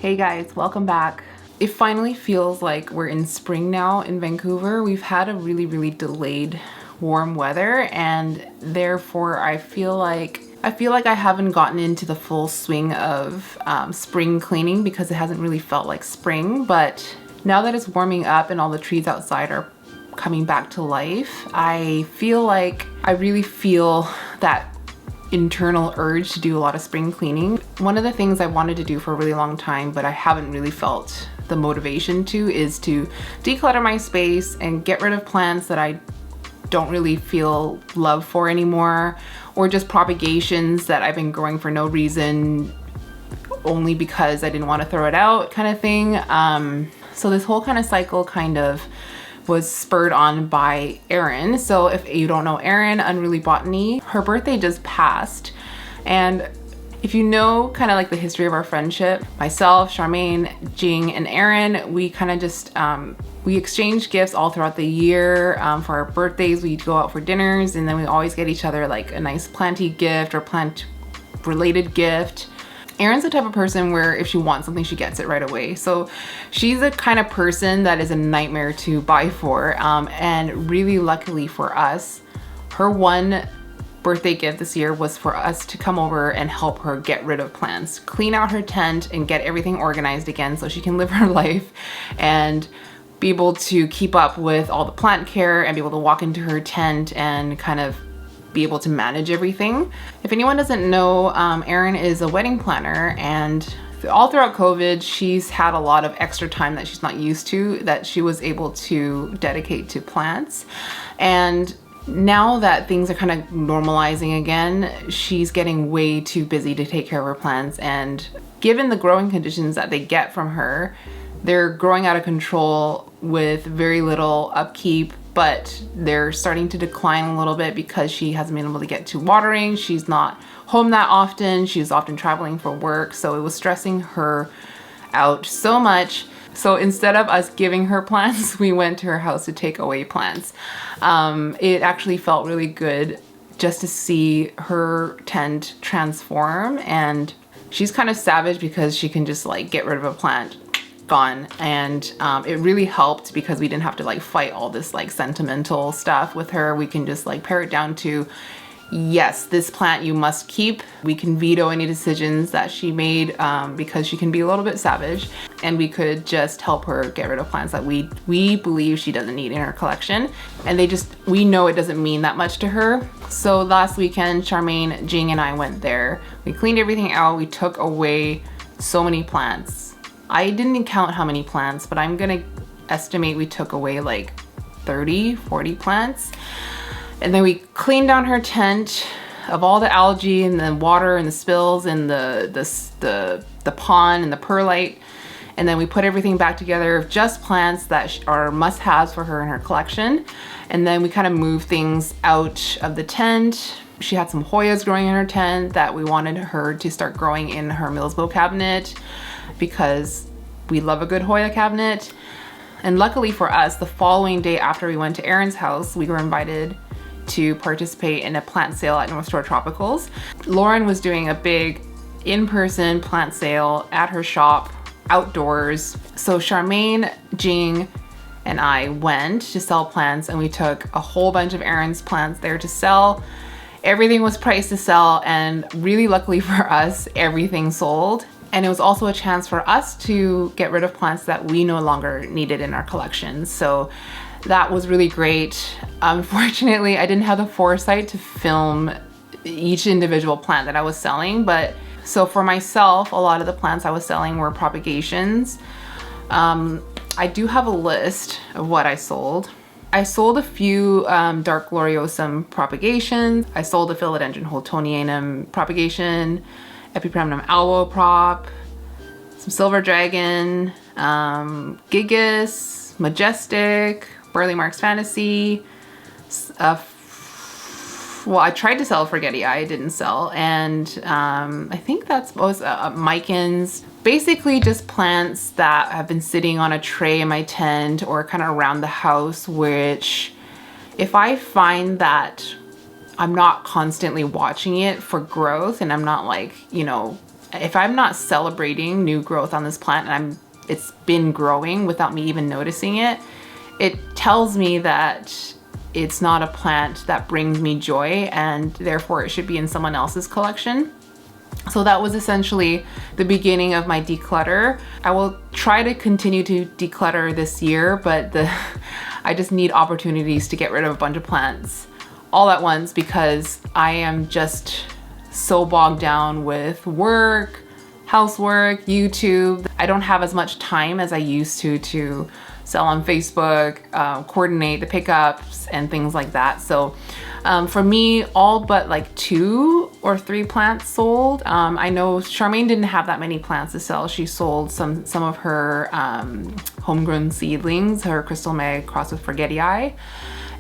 Hey guys, welcome back. It finally feels like we're in spring now in Vancouver. We've had a really delayed warm weather, and therefore I feel like I haven't gotten into the full swing of spring cleaning because it hasn't really felt like spring. But now that it's warming up and all the trees outside are coming back to life, I feel like I really feel that internal urge to do a lot of spring cleaning. One of the things I wanted to do for a really long time, but I haven't really felt the motivation to, is to declutter my space and get rid of plants that I don't really feel love for anymore, or just propagations that I've been growing for no reason, only because I didn't want to throw it out kind of thing. So this whole kind of cycle kind of was spurred on by Erin. So if you don't know Erin, Unruly Botany, her birthday just passed. And if you know kind of like the history of our friendship, myself, Charmaine, Jing, and Erin, we kind of just, we exchange gifts all throughout the year. For our birthdays, we'd go out for dinners, and then we always get each other like a nice planty gift or plant related gift. Erin's the type of person where if she wants something, she gets it right away. So she's the kind of person that is a nightmare to buy for. And really luckily for us, her one birthday gift this year was for us to come over and help her get rid of plants, clean out her tent and get everything organized again so she can live her life and be able to keep up with all the plant care and be able to walk into her tent and kind of be able to manage everything. If anyone doesn't know, Erin is a wedding planner, and all throughout COVID, she's had a lot of extra time that she's not used to, that she was able to dedicate to plants. And now that things are kind of normalizing again, she's getting way too busy to take care of her plants. And given the growing conditions that they get from her, they're growing out of control with very little upkeep, but they're starting to decline a little bit because she hasn't been able to get to watering. She's not home that often. She's often traveling for work. So it was stressing her out so much. So instead of us giving her plants, we went to her house to take away plants. It actually felt really good just to see her tent transform. And she's kind of savage because she can just like get rid of a plant, gone. And it really helped because we didn't have to like fight all this like sentimental stuff with her. We can just like pare it down to, yes, this plant you must keep. We can veto any decisions that she made because she can be a little bit savage, and we could just help her get rid of plants that we believe she doesn't need in her collection. And we know it doesn't mean that much to her. So last weekend, Charmaine, Jing, and I went there. We cleaned everything out. We took away so many plants. I didn't count how many plants, but I'm gonna estimate we took away like 30, 40 plants. And then we cleaned down her tent of all the algae and the water and the spills and the pond and the perlite. And then we put everything back together of just plants that are must-haves for her in her collection. And then we kind of moved things out of the tent. She had some Hoyas growing in her tent that we wanted her to start growing in her Millsbow cabinet because we love a good Hoya cabinet. And luckily for us, the following day after we went to Erin's house, we were invited to participate in a plant sale at North Shore Tropicals. Lauren was doing a big in-person plant sale at her shop, outdoors. So Charmaine, Jing, and I went to sell plants, and we took a whole bunch of Erin's plants there to sell. Everything was priced to sell, and really luckily for us, everything sold. And it was also a chance for us to get rid of plants that we no longer needed in our collection. So that was really great. Unfortunately, I didn't have the foresight to film each individual plant that I was selling. But so for myself, a lot of the plants I was selling were propagations. I do have a list of what I sold. I sold a few dark gloriosum propagations. I sold a philodendron holtonianum propagation, Epipremnum albo prop, some silver dragon, gigas, majestic, Burley Marks Fantasy. Well, I tried to sell Forgetti Eye, didn't sell, and I think that's both Micans. Basically just plants that have been sitting on a tray in my tent or kind of around the house, which if I find that I'm not constantly watching it for growth and I'm not like, you know, if I'm not celebrating new growth on this plant and it's been growing without me even noticing it, it tells me that it's not a plant that brings me joy, and therefore it should be in someone else's collection. So that was essentially the beginning of my declutter. I will try to continue to declutter this year, but I just need opportunities to get rid of a bunch of plants all at once because I am just so bogged down with work, housework, YouTube. I don't have as much time as I used to sell on Facebook, coordinate the pickups and things like that. So for me, all but like 2 or 3 plants sold. I know Charmaine didn't have that many plants to sell. She sold some of her homegrown seedlings, her crystal mag crossed with forgetii.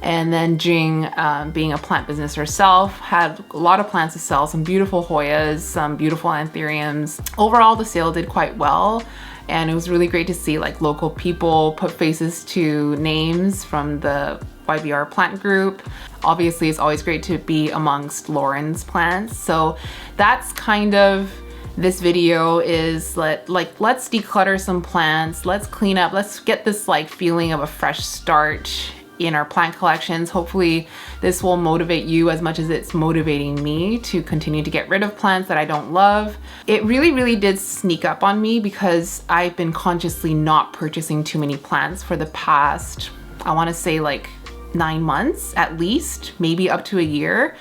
And then Jing, being a plant business herself, had a lot of plants to sell, some beautiful Hoyas, some beautiful anthuriums. Overall, the sale did quite well. And it was really great to see like local people put faces to names from the YBR plant group. Obviously, it's always great to be amongst Lauren's plants. So that's kind of this video is let's declutter some plants, let's clean up, let's get this like feeling of a fresh start in our plant collections. Hopefully this will motivate you as much as it's motivating me to continue to get rid of plants that I don't love. It really did sneak up on me because I've been consciously not purchasing too many plants for the past, I want to say like 9 months at least, maybe up to a year.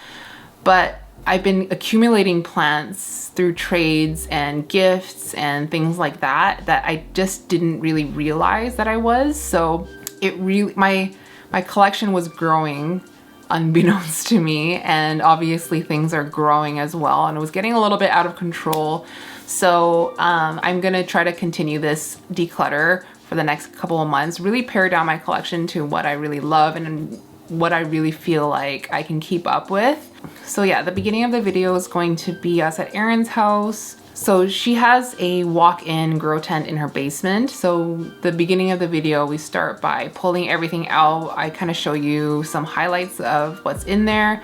But I've been accumulating plants through trades and gifts and things like that I just didn't really realize that I was. So it really, my collection was growing unbeknownst to me, and obviously things are growing as well, and it was getting a little bit out of control. So I'm gonna try to continue this declutter for the next couple of months, really pare down my collection to what I really love and what I really feel like I can keep up with. So yeah, the beginning of the video is going to be us at Erin's house. So she has a walk-in grow tent in her basement. So the beginning of the video, we start by pulling everything out. I kind of show you some highlights of what's in there.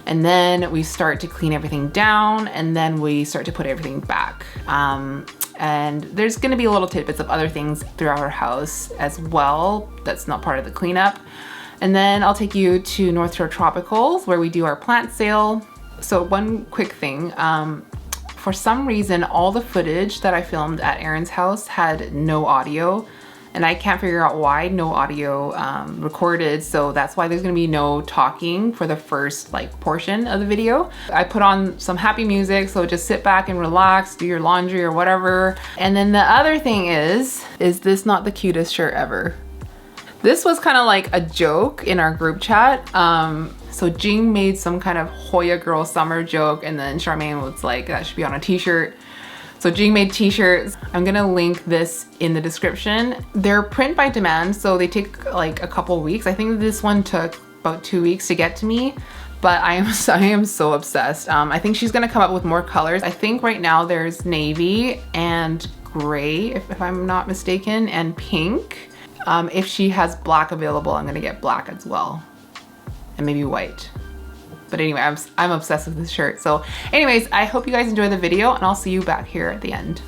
And then we start to clean everything down, and then we start to put everything back. And there's gonna be little tidbits of other things throughout her house as well that's not part of the cleanup. And then I'll take you to North Shore Tropicals where we do our plant sale. So one quick thing, for some reason, all the footage that I filmed at Erin's house had no audio, and I can't figure out why no audio recorded. So that's why there's gonna be no talking for the first like portion of the video. I put on some happy music, so just sit back and relax, do your laundry or whatever. And then the other thing is this not the cutest shirt ever? This was kind of like a joke in our group chat. So Jing made some kind of Hoya girl summer joke, and then Charmaine was like, that should be on a t-shirt. So Jing made t-shirts. I'm gonna link this in the description. They're print by demand, so they take like a couple weeks. I think this one took about 2 weeks to get to me, but I am so obsessed. I think she's gonna come up with more colors. I think right now there's navy and gray, if I'm not mistaken, and pink. If she has black available, I'm gonna get black as well. And maybe white. But anyway, I'm obsessed with this shirt. So anyways, I hope you guys enjoy the video, and I'll see you back here at the end.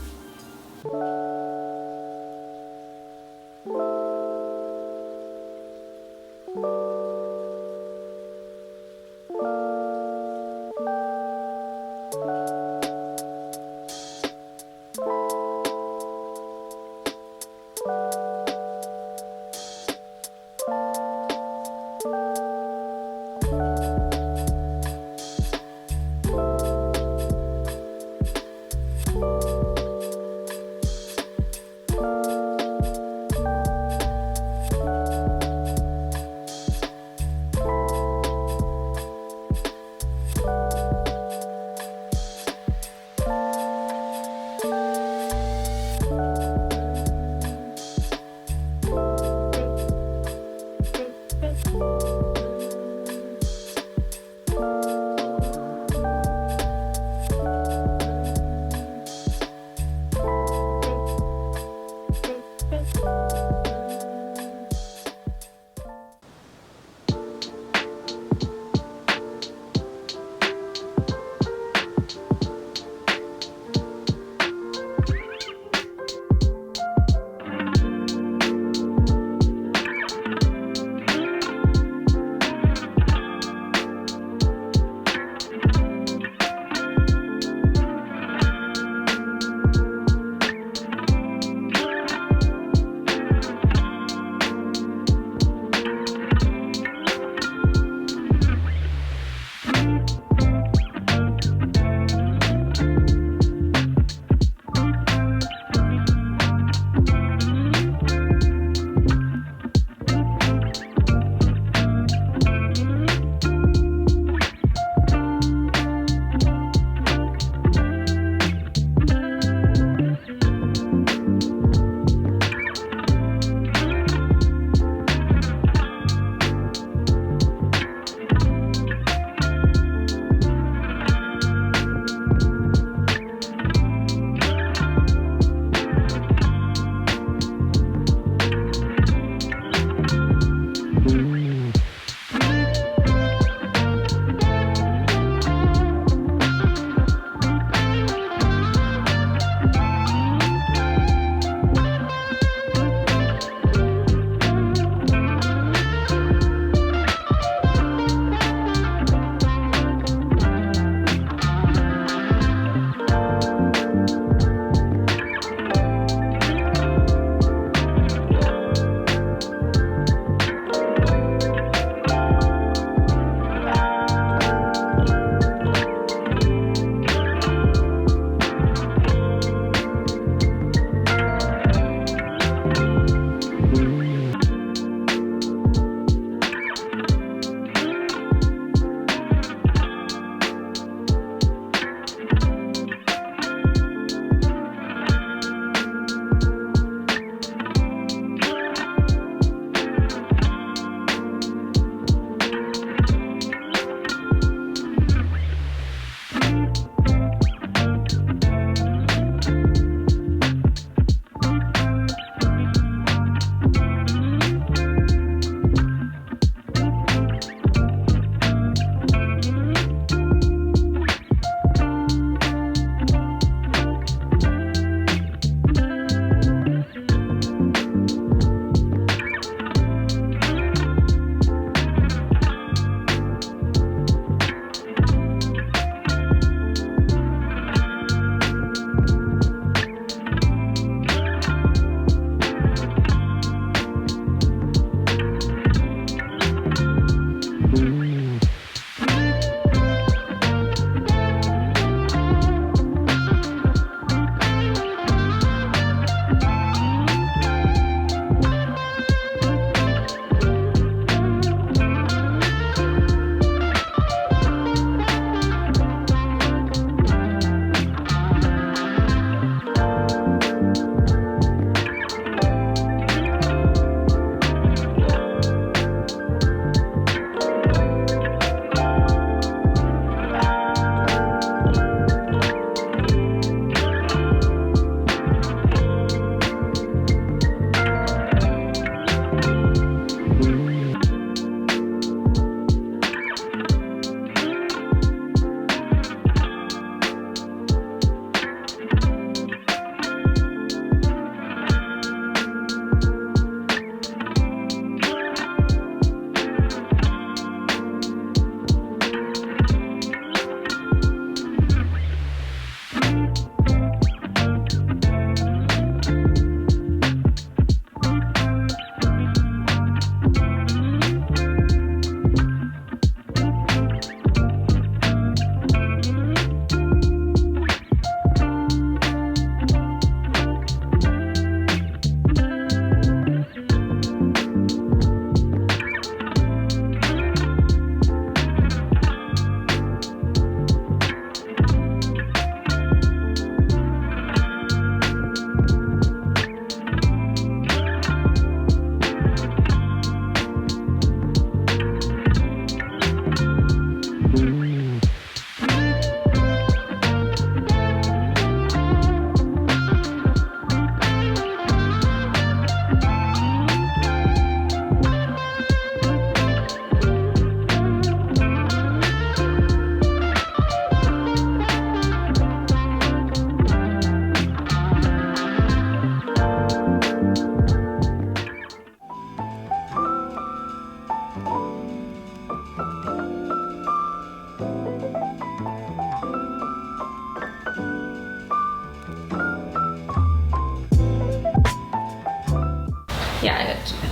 Yeah, I got chicken.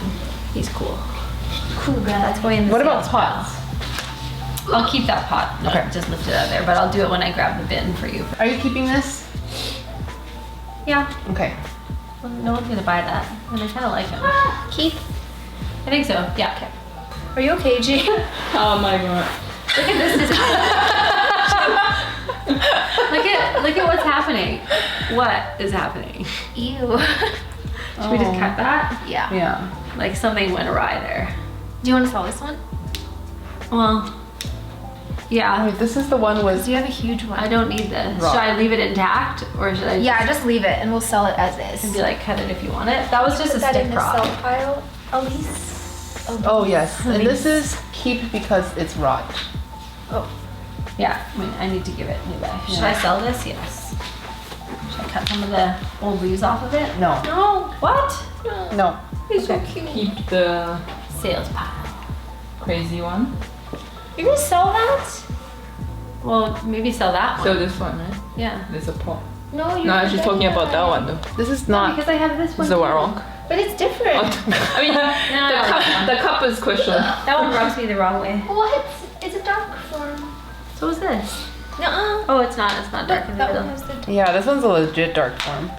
He's cool. Cool guy. That's going in the What about sales pots? pile. I'll keep that pot. Okay. Just lift it out of there, but I'll do it when I grab the bin for you. Are you keeping this? Yeah. Okay. Well, no one's gonna buy that, and I kind of like him. Keith, I think so. Yeah. Okay. are you okay, G? Oh my god. Look at this. Look at what's happening. What is happening? Ew. Should we just cut that? Yeah. Yeah. Like something went awry there. Do you want to sell this one? Well, yeah. Wait, this is the one with. Do you have a huge one? I don't need this. Raw. Should I leave it intact, or should I? Yeah, just leave it and we'll sell it as And is. be like, cut it if you want it. That was just a Put that stick in the prop. sell pile, Elise. Oh yes, and this is keep because it's rot. Oh. Yeah, I need to give it new life. Should I sell this? Yes. Should I cut some of the old leaves off of it? No. No. What? No. It's so cute. Keep the Sales pile. crazy one. You're gonna sell that? Well, maybe sell that one. So this one, right? Yeah. There's a pot. No, you're No, she's talking about that one though. This is No, not. because I have this one. Is the too. one wrong? But it's different. I mean, the cup is question. That one rubs me the wrong way. What? It's a dark form. So is this? Nuh-uh. Oh, it's not. It's not dark in the That one middle. has the Yeah, this one's a legit dark form.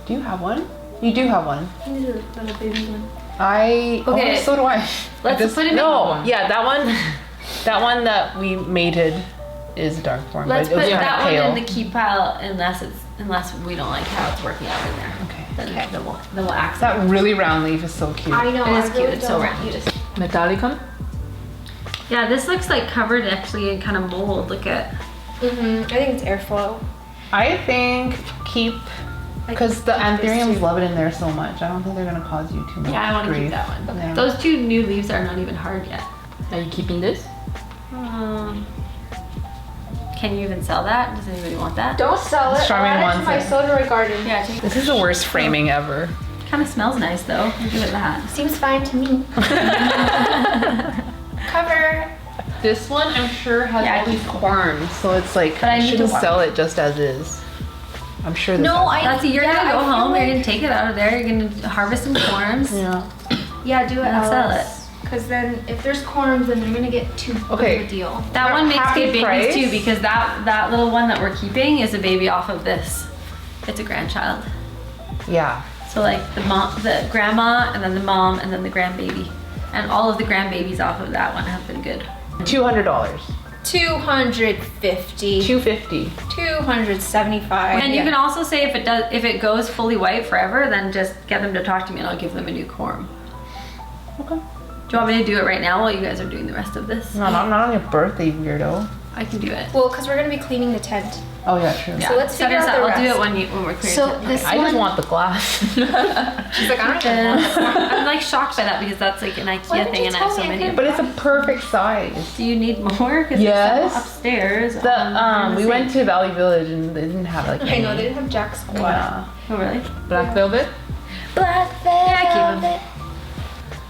Do you have one? You do have one. This is a little baby one. Okay. Oh, so do I. Let's put it in. No, yeah, that one. That one that we mated is dark form. Let's but it put was kinda that pale. one in the keep pile unless we don't like how it's working out in there. Okay. Then we'll accent. That really round leaf is so cute. I know. It is I cute. really It's so don't want round. you to. Metallicum? Yeah, this looks like covered actually in kind of mold. Look at. I think it's airflow. I think keep because the keep this anthuriums too. love it in there so much. I don't think they're gonna cause you too much. Yeah, I want to keep grief. that one. Yeah. Those two new leaves are not even hard yet. Are you keeping this? Can you even sell that? Does anybody want that? Don't sell it. Charming I'll add it wants to my it. soda garden. Yeah, take This is the worst framing ever. Kind of smells nice though. I'll give it that. Seems fine to me. Cover. This one I'm sure has Yeah, all these corms, so it's like But I I need to shouldn't wa- sell it just as is. I'm sure. This No, has- That's you're yeah, gonna go I feel home. You're like- gonna take it out of there. You're gonna harvest some corms. Yeah. Yeah, do it. And sell Alice. Because then, if there's corms, then they're gonna get too big Okay. of a deal. That one makes Happy good babies price. too because that little one that we're keeping is a baby off of this. It's a grandchild. Yeah. So like the grandma, and then the mom, and then the grandbaby, and all of the grandbabies off of that one have been good. $200. 250. $250. 275. And you can also say if it goes fully white forever, then just get them to talk to me and I'll give them a new corm. Okay. Do you want me to do it right now while you guys are doing the rest of this? No, not on your birthday, weirdo. I can do it. Well, because we're gonna be cleaning the tent. Oh yeah, true. Yeah. So let's Set figure us out up. the I'll do it rest. when we're clear. So this I just one- want the glass. She's like, I don't even want this. I'm like shocked by that because that's like an Why IKEA didn't thing you and I have tell so me I many. could- But it's a perfect size. Do you need more? Because Yes. upstairs. The on the we sink. went to Valley Village and they didn't have like. I know, they didn't have jack squat. Yeah. Oh really? Black velvet? Black Yeah, I keep them.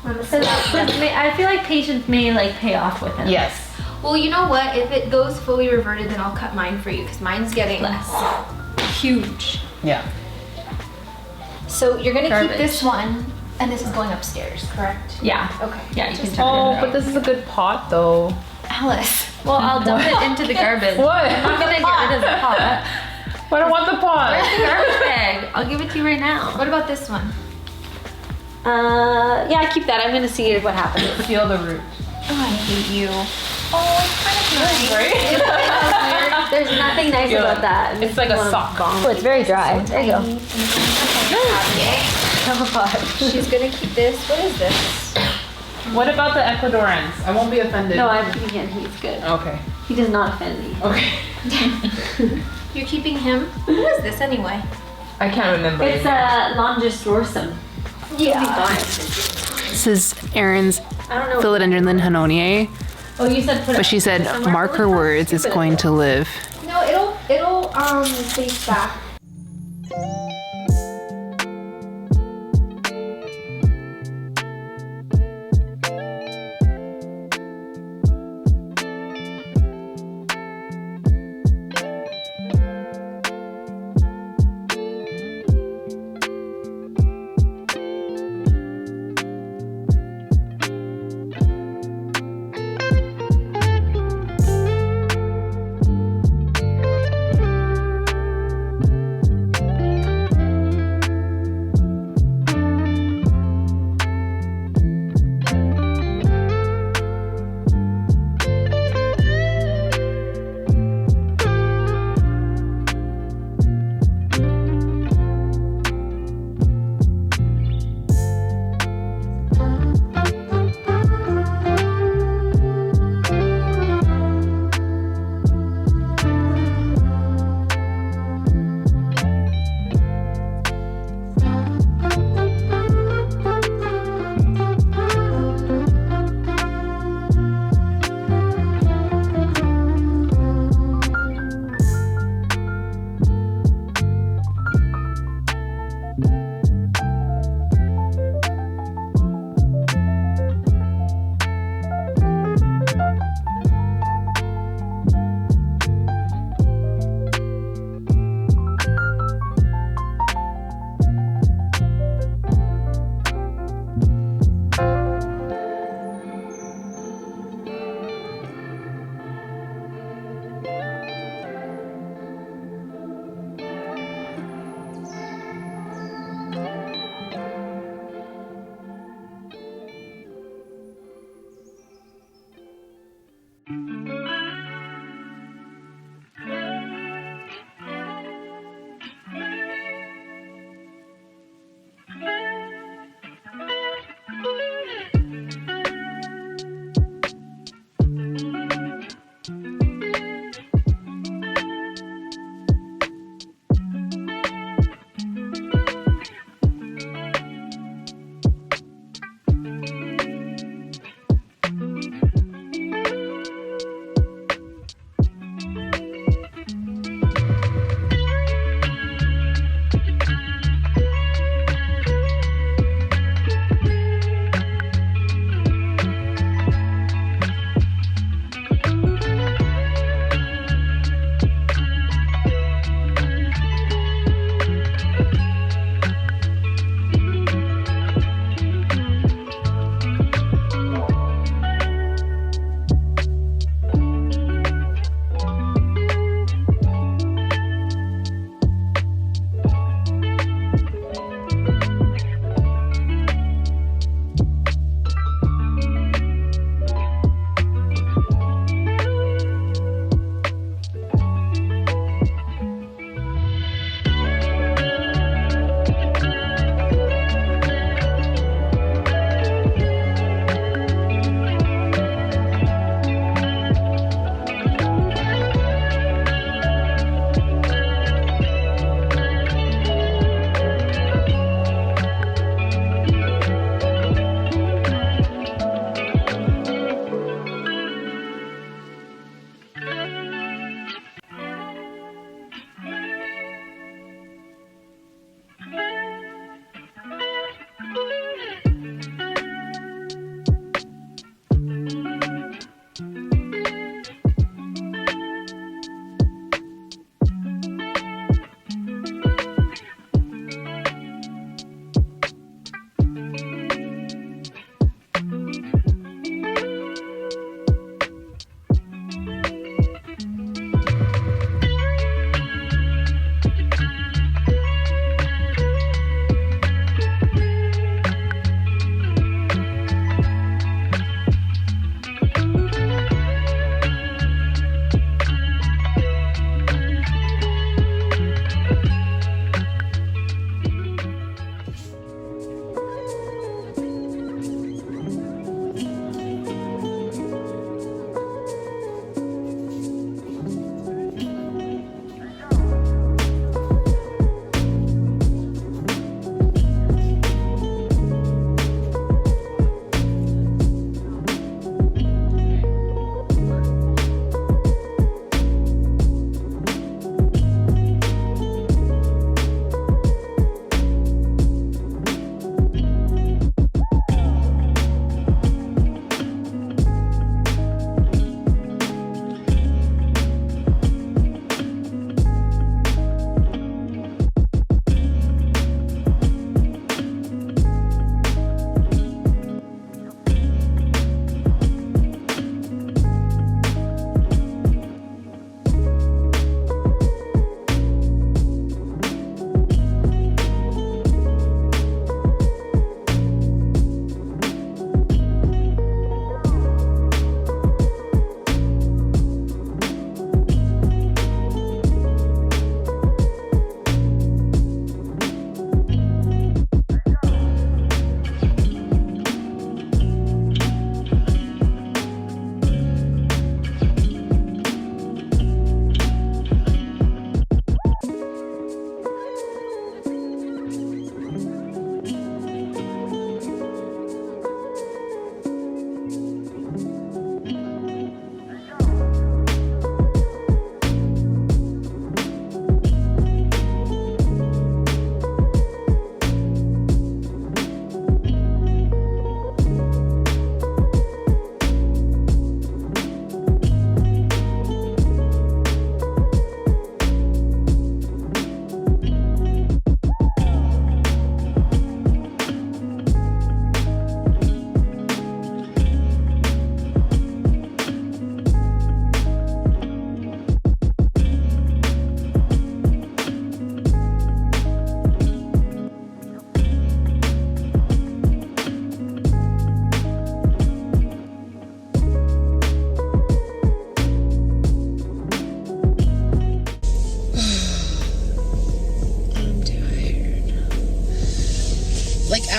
Honestly. I feel like patience may like pay off with it. Yes. Well, you know what? If it goes fully reverted, then I'll cut mine for you because mine's getting huge. Yeah. So you're gonna Garbage. keep this one, and this is going upstairs, correct? Yeah. Okay. Yeah, you can Just- check Oh, it but out. this is a good pot though. Alice. Well, I'll dump it into the garbage. What? I'm not gonna get rid of the pot. I don't want the pot. Where's the garbage bag? I'll give it to you right now. What about this one? Yeah, keep that. I'm gonna see what happens. Feel the root. Oh, I hate you. Oh, it's kind of nice. Right? There's nothing nice Yeah. about that. It's like a sock. Oh, it's very dry. There you go. She's gonna keep this. What is this? What about the Ecuadorians? I won't be offended. No, he's good. Okay. He does not offend me. Okay. You're keeping him? Who is this anyway? I can't remember. It's a Longus dorsum. Yeah. This is Erin's I don't know. philodendron Hanonier, Oh, you said put it. but she said somewhere. mark her words. It's going to live. No, it'll face back.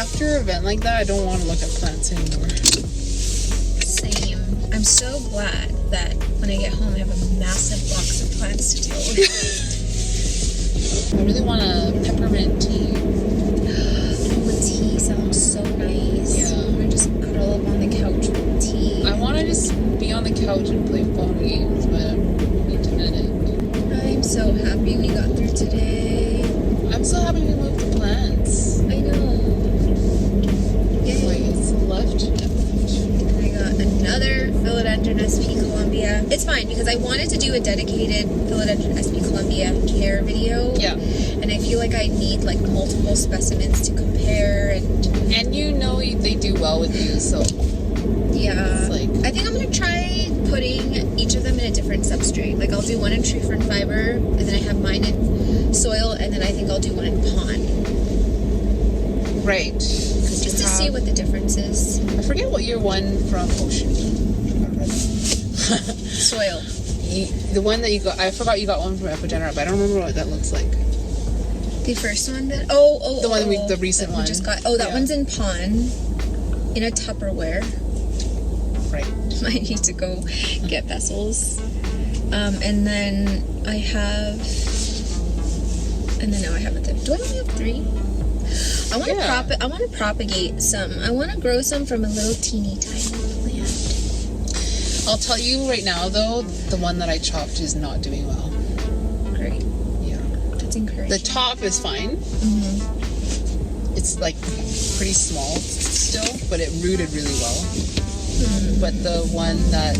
after an event like that, I don't want to look at plants anymore. Same. I'm so glad that when I get home, I have a massive box of plants to deal with. I really want a peppermint tea. The tea sounds so nice. Yeah. I'm gonna just curl up on the couch with tea. I want to just be on the couch and play phone games, but I need to edit. I'm so happy we got through today. I'm so happy we moved the plants. I know. Yay. Like, it's left. And I got another Philodendron SP Columbia. It's fine because I wanted to do a dedicated Philodendron SP Columbia care video. Yeah. And I feel like I need like multiple specimens to compare And you know they do well with you, so yeah. it's like... I think I'm gonna try putting each of them in a different substrate. Like I'll do one in tree fern fiber, and then I have mine in soil, and then I think I'll do one in pond. Right. Just to see what the difference is. I forget what your one from Ocean. Soil. The one that you got, I forgot you got one from Epigenera, but I don't remember what that looks like. The first one that The recent that one. we just got. Oh, that Yeah. one's in pond, in a Tupperware. Right. I need to go get vessels. And then I have, and then now I have a third. Do I only have 3? I want to I want to propagate some. I want to grow some from a little teeny tiny plant. I'll tell you right now, though, the one that I chopped is not doing well. Great. Yeah. That's encouraging. The top is fine. Mm-hmm. It's like pretty small still, but it rooted really well. Hmm. But the one that,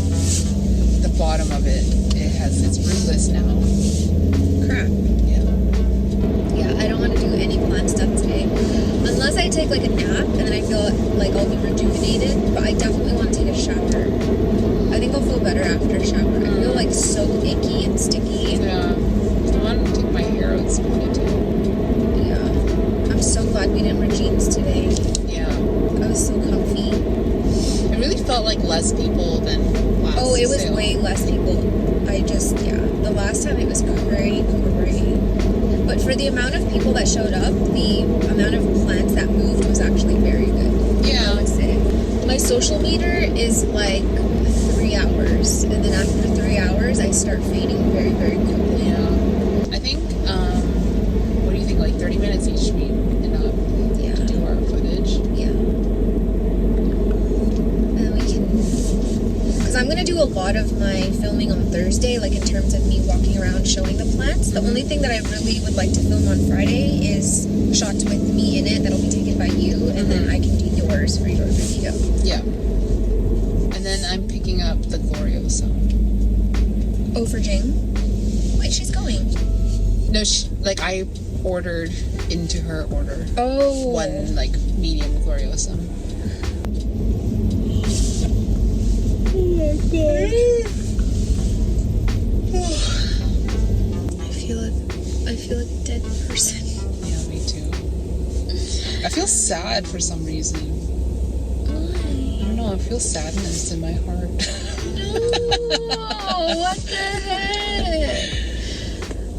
the bottom of it's rootless now. Crap. Yeah. Yeah, I don't want to do any plant stuff today. Unless I take like a nap and then I feel like I'll be rejuvenated. But I definitely want to take a shower. I think I'll feel better after a shower. I feel like so icky and sticky. Yeah. I want to take my hair out spoonie too. Yeah. I'm so glad we didn't wear jeans today. Yeah. I was so comfy. It really felt like less people than last Oh, it was sale. way less people. The last time it was crazy. But for the amount of people that showed up, the amount of plants that moved was actually very good. Yeah. I would say. My social meter is like 3 hours, and then after 3 hours, I start fading very, very quickly. Yeah. I think, what do you think, like 30 minutes each should be enough Yeah. to do our footage? Yeah. And we can, because I'm going to do a lot of my filming on Thursday, like in terms of me walking around showing the plants. The only thing that I really would like to film on Friday is shots with me in it that'll be taken by you, and then I can do yours for your video. Yeah. And then I'm picking up the Gloriosa. Oh, for Jing? Wait, she's going. No, I ordered into her order. Oh. One, like, medium Gloriosa. Oh my god. I feel like a dead person. Yeah, me too. I feel sad for some reason. Why? I don't know, I feel sadness in my heart. No, what the heck?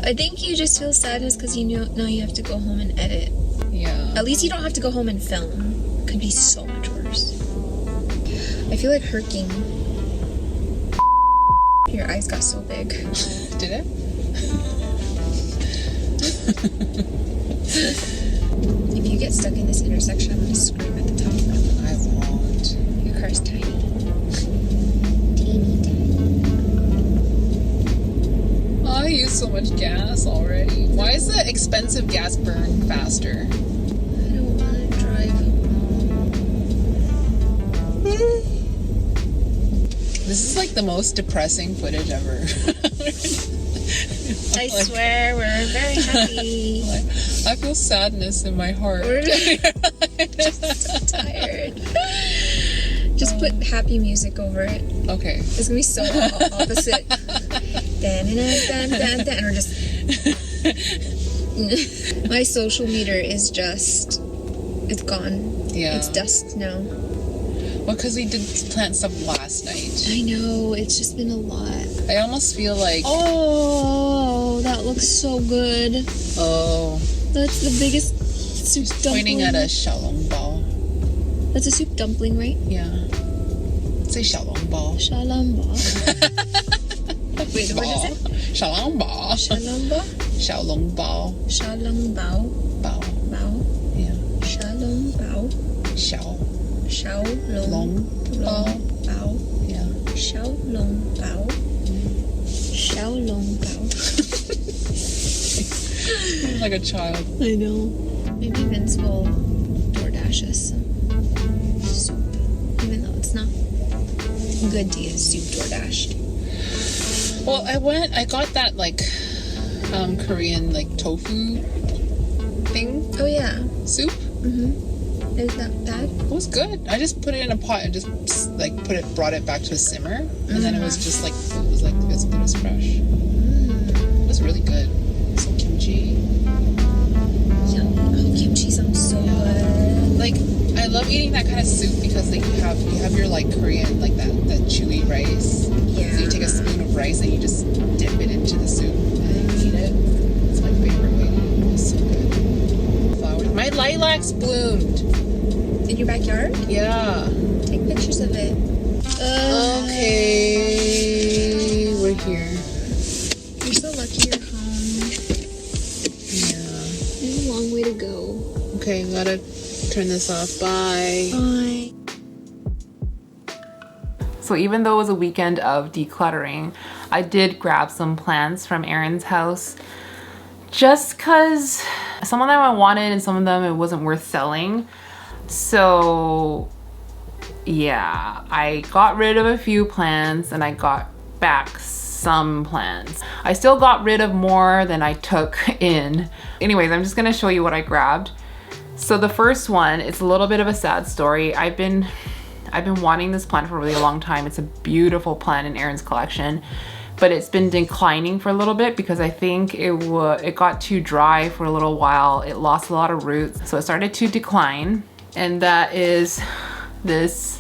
I think you just feel sadness because you know now you have to go home and edit. Yeah. At least you don't have to go home and film. It could be so much worse. I feel like herking. Your eyes got so big. Did it? If you get stuck in this intersection, I'm gonna scream at the top of my lungs. I won't. Your car's tiny. Teeny tiny. Oh, I use so much gas already. Why is the expensive gas burn faster? I don't want to drive home. This is like the most depressing footage ever. I swear, we're very happy. I feel sadness in my heart. We're just so tired. Just put happy music over it. Okay. It's gonna be so opposite. And we're just. My social meter is just. It's gone. Yeah. It's dust now. Well, because we did plant stuff last night. I know, it's just been a lot. I almost feel like... Oh, that looks so good. Oh. That's the biggest soup She's dumpling. pointing at a xiaolongbao. That's a soup dumpling, right? Yeah. Say xiaolongbao. Xiaolongbao. Wait, what is it? Xiaolongbao. Xiaolongbao? Xiaolongbao. Xiaolongbao. Bao. Bao. Yeah. Xiaolongbao. Xiaolongbao. Xiaolongbao. Yeah. Xiaolongbao. Xiaolongbao. You're like a child. I know. Maybe Vince will DoorDash us some soup, even though it's not good to get soup DoorDashed. Well, I got that like Korean like tofu thing Oh yeah. soup. Is that bad? It was good. I just put it in a pot and just like brought it back to a simmer, and then it was just like it was fresh. It was really good. Some kimchi. Yum. Oh, kimchi sounds so good. Like I love eating that kind of soup because like you have your like Korean like that chewy rice. Yeah. So you take a spoon of rice and you just dip it into the soup and you eat it. It's my favorite way to eat. It's so good. Flowers. My lilacs bloomed. In your backyard? Yeah. Take pictures of it. Okay. We're here. You're so lucky you're home. Yeah. There's a long way to go. Okay, gotta turn this off. Bye. Bye. So even though it was a weekend of decluttering, I did grab some plants from Erin's house just because some of them I wanted and some of them it wasn't worth selling. So yeah, I got rid of a few plants and I got back some plants. I still got rid of more than I took in. Anyways, I'm just gonna show you what I grabbed. So the first one, it's a little bit of a sad story. I've been wanting this plant for a really long time. It's a beautiful plant in Erin's collection, but it's been declining for a little bit because I think it got too dry for a little while. It lost a lot of roots, so it started to decline. And that is this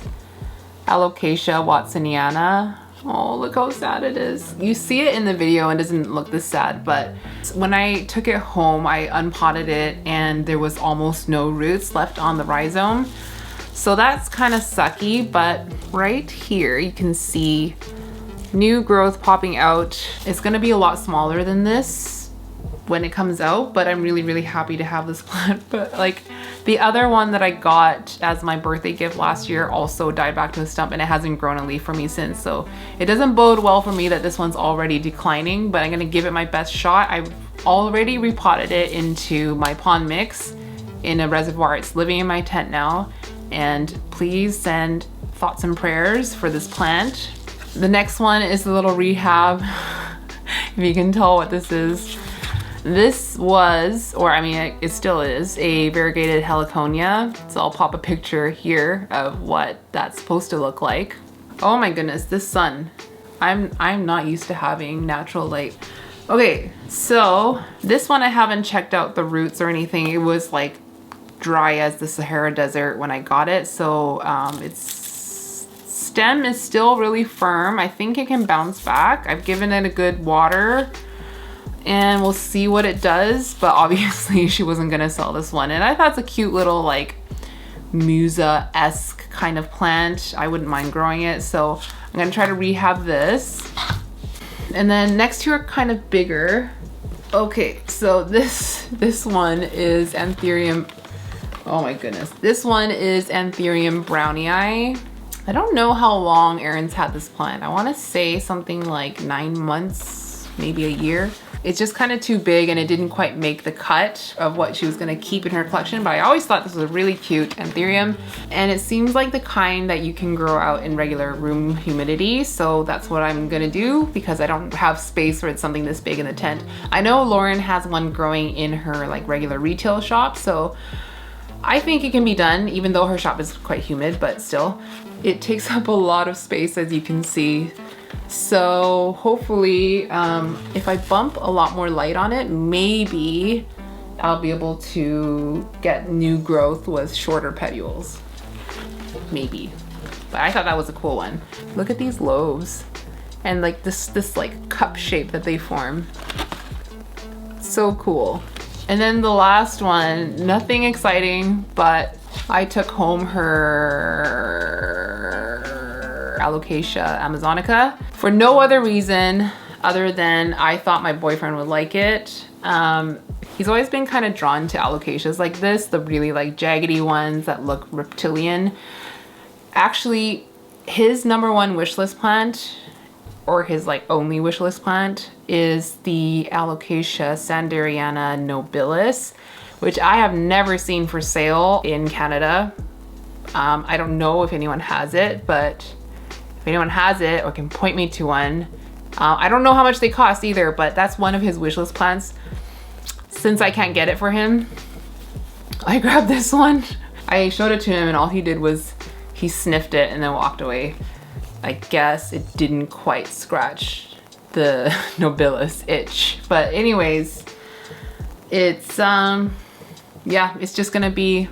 Alocasia watsoniana. Oh, look how sad it is. You see it in the video and it doesn't look this sad, but when I took it home, I unpotted it and there was almost no roots left on the rhizome. So that's kind of sucky, but right here you can see new growth popping out. It's gonna be a lot smaller than this when it comes out, but I'm really, really happy to have this plant. But like the other one that I got as my birthday gift last year also died back to a stump and it hasn't grown a leaf for me since. So it doesn't bode well for me that this one's already declining, but I'm gonna give it my best shot. I've already repotted it into my pond mix in a reservoir. It's living in my tent now. And please send thoughts and prayers for this plant. The next one is a little rehab. If you can tell what this is. This was, or I mean, it still is, a variegated heliconia. So I'll pop a picture here of what that's supposed to look like. Oh my goodness, this sun. I'm not used to having natural light. Okay, so this one I haven't checked out the roots or anything. It was like dry as the Sahara Desert when I got it. So its stem is still really firm. I think it can bounce back. I've given it a good water and we'll see what it does. But obviously she wasn't gonna sell this one. And I thought it's a cute little like Musa-esque kind of plant. I wouldn't mind growing it. So I'm gonna try to rehab this. And then next two are kind of bigger. Okay, so this one is Anthurium. Oh my goodness. This one is Anthurium brownii. I don't know how long Erin's had this plant. I want to say something like 9 months, maybe a year. It's just kind of too big and it didn't quite make the cut of what she was going to keep in her collection, but I always thought this was a really cute Anthurium, and it seems like the kind that you can grow out in regular room humidity, so that's what I'm going to do because I don't have space for something this big in the tent. I know Lauren has one growing in her like regular retail shop, so I think it can be done, even though her shop is quite humid, but still, it takes up a lot of space, as you can see. So hopefully, if I bump a lot more light on it, maybe I'll be able to get new growth with shorter petioles. Maybe. But I thought that was a cool one. Look at these lobes and like this like cup shape that they form. So cool. And then the last one, nothing exciting, but I took home her Alocasia amazonica for no other reason other than I thought my boyfriend would like it. He's always been kind of drawn to alocasias like this, the really like jaggedy ones that look reptilian. Actually, his #1 wish list plant, or his like only wish list plant, is the Alocasia sanderiana nobilis, which I have never seen for sale in Canada. I don't know if anyone has it, but if anyone has it or can point me to one, I don't know how much they cost either, but that's one of his wish list plants. Since I can't get it for him, I grabbed this one. I showed it to him and all he did was he sniffed it and then walked away. I guess it didn't quite scratch the nobilis itch. But anyways, it's yeah, it's just gonna be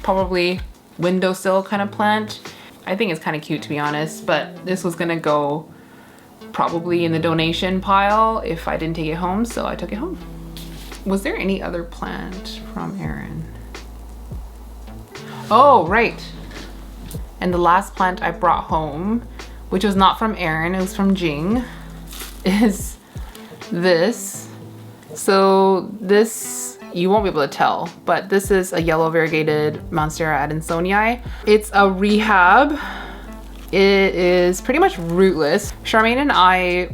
probably windowsill kind of plant. I think it's kind of cute, to be honest, but this was gonna go probably in the donation pile if I didn't take it home, so I took it home. Was there any other plant from Erin? Oh, right. And the last plant I brought home, which was not from Erin, it was from Jing, is this. So this, you won't be able to tell, but this is a yellow variegated Monstera adansonii. It's a rehab. It is pretty much rootless. Charmaine and I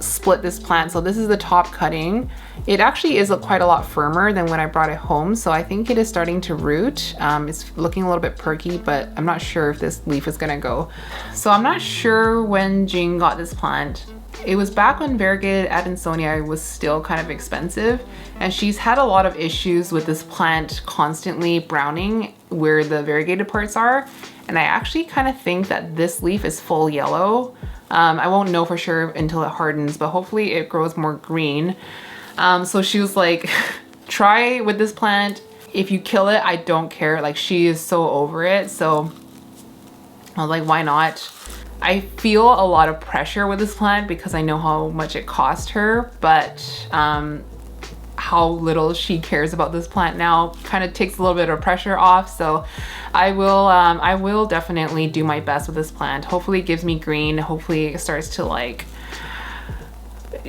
split this plant, so this is the top cutting. It actually is quite a lot firmer than when I brought it home, so I think it is starting to root. It's looking a little bit perky, but I'm not sure if this leaf is gonna go. So I'm not sure when Jing got this plant. It was back when variegated adansonii was still kind of expensive, and she's had a lot of issues with this plant constantly browning where the variegated parts are, and I actually kind of think that this leaf is full yellow. I won't know for sure until it hardens, but hopefully it grows more green. So she was like, try with this plant. If you kill it, I don't care. Like, she is so over it. So I was like, why not? I feel a lot of pressure with this plant because I know how much it cost her, but how little she cares about this plant now kind of takes a little bit of pressure off. So I will definitely do my best with this plant. Hopefully it gives me green. Hopefully it starts to like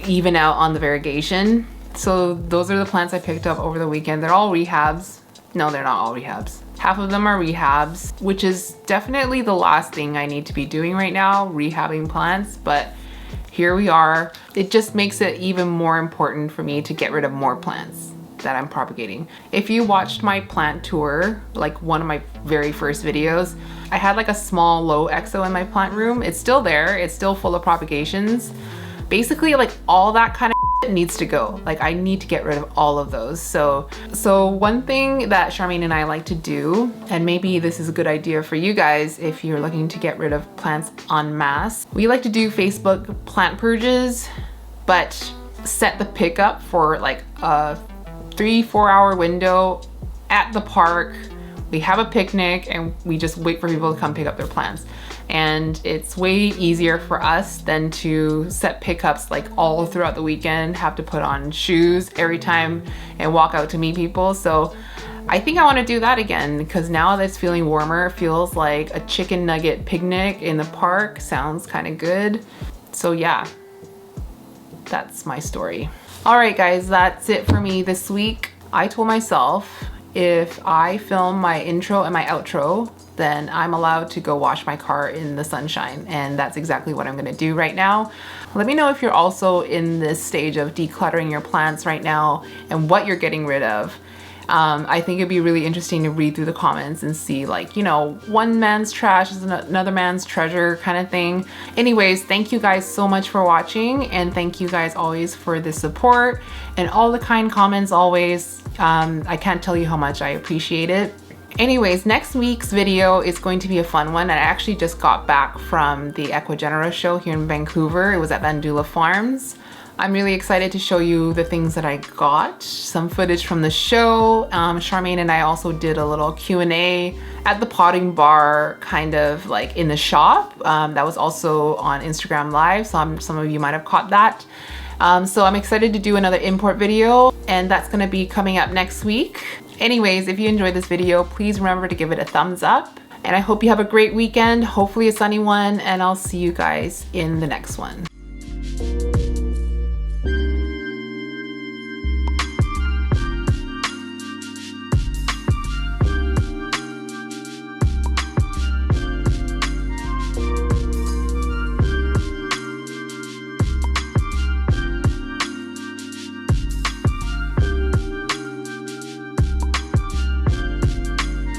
even out on the variegation. So those are the plants I picked up over the weekend. They're all rehabs. No, they're not all rehabs. Half of them are rehabs, which is definitely the last thing I need to be doing right now, rehabbing plants, but here we are. It just makes it even more important for me to get rid of more plants that I'm propagating. If you watched my plant tour, like one of my very first videos, I had like a small low exo in my plant room. It's still there, it's still full of propagations. Basically, like all that kind of needs to go. Like I need to get rid of all of those. So one thing that Charmaine and I like to do, and maybe this is a good idea for you guys if you're looking to get rid of plants en masse, we like to do Facebook plant purges, but set the pickup for like a 3-4 hour window at the park. We have a picnic and we just wait for people to come pick up their plants. And it's way easier for us than to set pickups like all throughout the weekend, have to put on shoes every time and walk out to meet people. So I think I want to do that again because now that it's feeling warmer, it feels like a chicken nugget picnic in the park. Sounds kind of good. So yeah, that's my story. All right guys, that's it for me this week. I told myself if I film my intro and my outro, then I'm allowed to go wash my car in the sunshine, and that's exactly what I'm gonna do right now. Let me know if you're also in this stage of decluttering your plants right now and what you're getting rid of. I think it'd be really interesting to read through the comments and see, like, you know, one man's trash is another man's treasure kind of thing. Anyways, thank you guys so much for watching, and thank you guys always for the support and all the kind comments always. I can't tell you how much I appreciate it. Anyways, next week's video is going to be a fun one. I actually just got back from the Equigenera show here in Vancouver. It was at Bandula Farms. I'm really excited to show you the things that I got, some footage from the show. Charmaine and I also did a little Q&A at the potting bar, kind of like in the shop. That was also on Instagram Live, so some of you might have caught that. So I'm excited to do another import video, and that's gonna be coming up next week. Anyways, if you enjoyed this video, please remember to give it a thumbs up. And I hope you have a great weekend, hopefully a sunny one, and I'll see you guys in the next one.